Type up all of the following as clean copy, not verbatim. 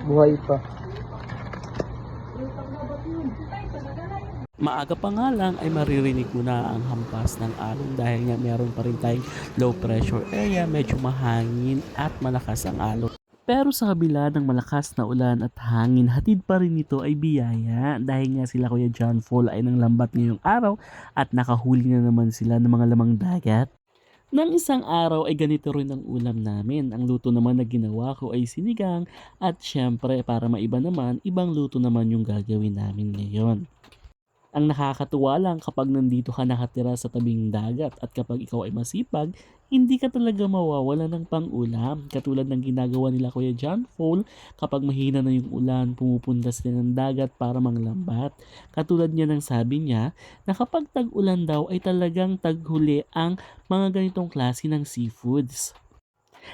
Buhay pa. Maaga pa nga lang ay maririnig mo na ang hampas ng alon dahil nga meron pa rin tayong low pressure area, medyo mahangin at malakas ang alon. Pero sa kabila ng malakas na ulan at hangin, hatid pa rin ito ay biyaya dahil nga sila Kuya John Paul ay nang lambat ngayong araw at nakahuli na naman sila ng mga lamang dagat. Nang isang araw ay ganito rin ang ulam namin. Ang luto naman na ginawa ko ay sinigang at syempre para maiba naman, ibang luto naman yung gagawin namin ngayon. Ang nakakatuwa lang kapag nandito ka nakatira sa tabing dagat at kapag ikaw ay masipag, hindi ka talaga mawawala ng pang-ulam. Katulad ng ginagawa nila Kuya John Paul, kapag mahina na yung ulan, pumupunta sila ng dagat para manglambat. Katulad niya ng sabi niya na kapag tag-ulan daw ay talagang taghuli ang mga ganitong klase ng seafoods.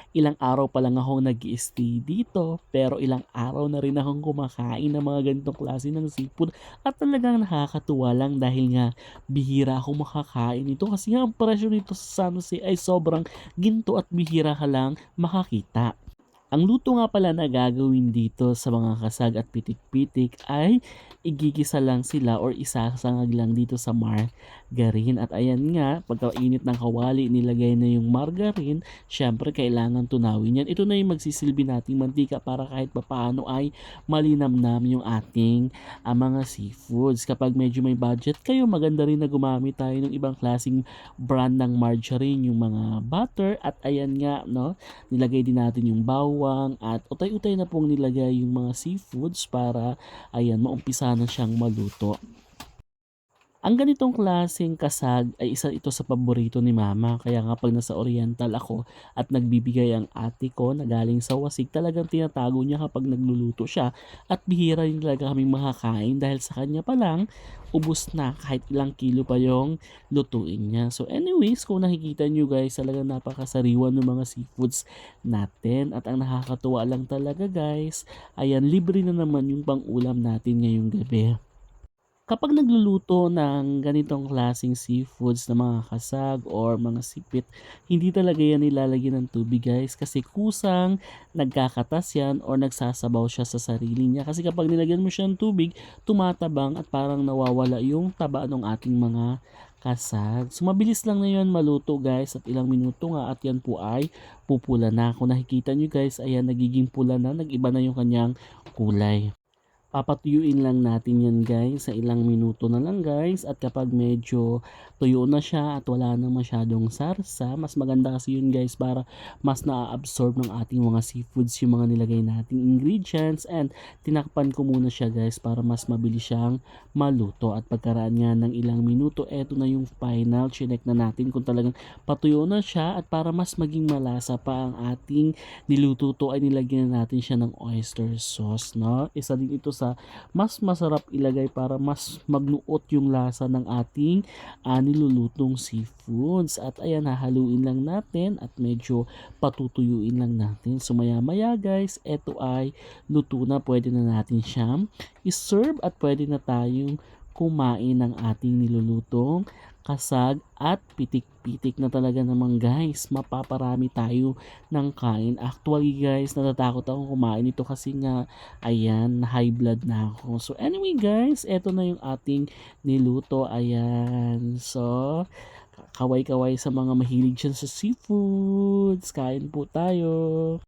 Ilang araw pa lang akong nag-i-stay dito, pero ilang araw na rin akong kumakain ng mga ganitong klase ng seafood at talagang nakakatuwa lang dahil nga bihira akong makakain nito kasi nga ang presyo nito sa San Jose ay sobrang ginto at bihira ka lang makakita. Ang luto nga pala na gagawin dito sa mga kasag at pitik-pitik ay igigisa lang sila or isasangag lang dito sa margarine. At ayan nga, pagkainit ng kawali, nilagay na yung margarine, syempre kailangan tunawin yan. Ito na yung magsisilbi nating mantika para kahit papaano ay malinamnam yung ating mga seafoods. Kapag medyo may budget kayo, maganda rin na gumamit tayo ng ibang klaseng brand ng margarine, yung mga butter. At ayan nga, no, nilagay din natin yung bawang at utay-utay na pong nilagay yung mga seafoods para ayan maumpisa na siyang maluto. Ang ganitong klaseng kasag ay isa ito sa paborito ni mama kaya nga pag nasa Oriental ako at nagbibigay ang ate ko na galing sa Wasig talagang tinatago niya kapag nagluluto siya at bihira rin talaga kaming makakain dahil sa kanya pa lang ubos na kahit ilang kilo pa yung lutuin niya. So anyways, kung nakikita nyo guys, talagang napakasariwa ng mga seafoods natin at ang nakakatuwa lang talaga guys, ayan libre na naman yung pang-ulam natin ngayong gabi. Kapag nagluluto ng ganitong klaseng seafoods na mga kasag or mga sipit, hindi talaga yan nilalagyan ng tubig guys kasi kusang nagkakatas yan or nagsasabaw siya sa sarili niya. Kasi kapag nilagyan mo siya ng tubig, tumatabang at parang nawawala yung taba ng ating mga kasag. So mabilis lang na yun maluto guys at ilang minuto nga at yan po ay pupula na. Kung nakikita nyo guys, ayan nagiging pula na, nag-iba na yung kanyang kulay. Papatuyuin lang natin yan guys sa ilang minuto na lang guys at kapag medyo tuyo na siya at wala na masyadong sarsa, mas maganda kasi yun guys para mas na-absorb ng ating mga seafoods yung mga nilagay nating ingredients and tinakpan ko muna siya guys para mas mabilis siyang maluto at pagkaraan nga ng ilang minuto, eto na yung final, chinek na natin kung talagang patuyo na siya at para mas maging malasa pa ang ating niluto to ay nilagyan natin siya ng oyster sauce, no? Isa din ito sa mas masarap ilagay para mas magnuot yung lasa ng ating nilulutong seafoods. At ayan, hahaluin lang natin at medyo patutuyuin lang natin. So maya maya guys, eto ay luto na. Pwede na natin siyang iserve at pwede na tayong kumain ng ating nilulutong kasag at pitik-pitik na talaga naman guys. Mapaparami tayo ng kain. Actually guys, natatakot ako kumain ito kasi nga ayan, high blood na ako. So anyway guys, eto na yung ating niluto. Ayan. So, kaway-kaway sa mga mahilig dyan sa seafoods. Kain po tayo.